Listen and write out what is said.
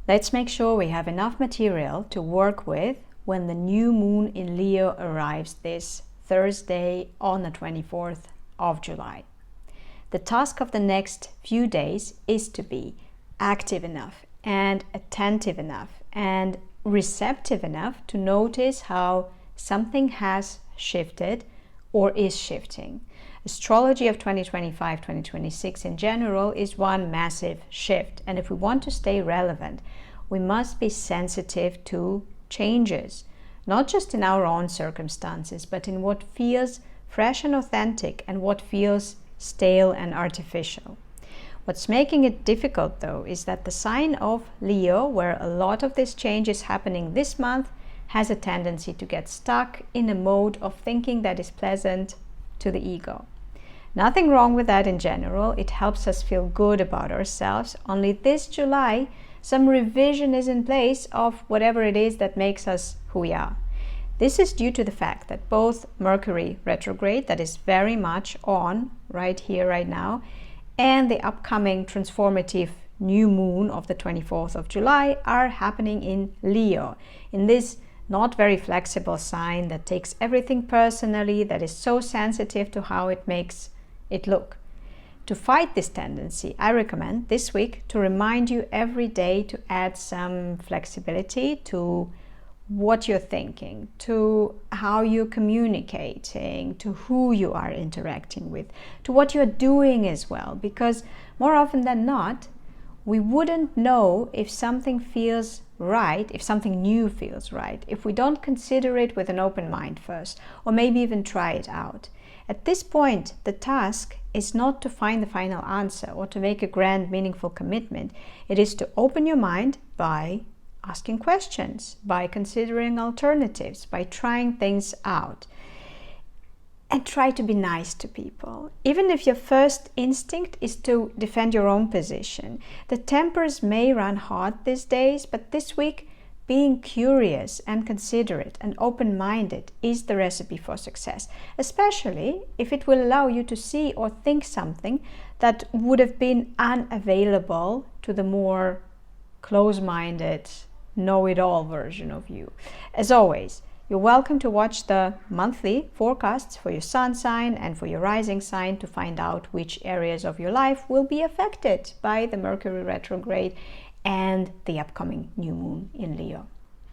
Let's make sure we have enough material to work with when the new moon in Leo arrives this Thursday on the 24th of July. The task of the next few days is to be active enough and attentive enough and receptive enough to notice how something has shifted or is shifting. Astrology of 2025-2026 in general is one massive shift, and if we want to stay relevant, we must be sensitive to changes, not just in our own circumstances, but in what feels fresh and authentic and what feels stale and artificial. What's making it difficult, though, is that the sign of Leo, where a lot of this change is happening this month, has a tendency to get stuck in a mode of thinking that is pleasant to the ego. Nothing wrong with that in general. It helps us feel good about ourselves. Only this July, some revision is in place of whatever it is that makes us who we are. This is due to the fact that both Mercury retrograde, that is very much on right here, right now, and the upcoming transformative new moon of the 24th of July are happening in Leo, in this not very flexible sign that takes everything personally, that is so sensitive to how it makes it look. To fight this tendency, I recommend this week to remind you every day to add some flexibility to what you're thinking, to how you're communicating, to who you are interacting with, to what you're doing as well, because more often than not, we wouldn't know if something feels right, if something new feels right, if we don't consider it with an open mind first, or maybe even try it out. At this point, the task is not to find the final answer or to make a grand, meaningful commitment. It is to open your mind by asking questions, by considering alternatives, by trying things out. And try to be nice to people. Even if your first instinct is to defend your own position. The tempers may run hot these days, but this week, being curious and considerate and open-minded is the recipe for success, especially if it will allow you to see or think something that would have been unavailable to the more close-minded, know-it-all version of you. As always, you're welcome to watch the monthly forecasts for your sun sign and for your rising sign to find out which areas of your life will be affected by the Mercury retrograde and the upcoming new moon in Leo.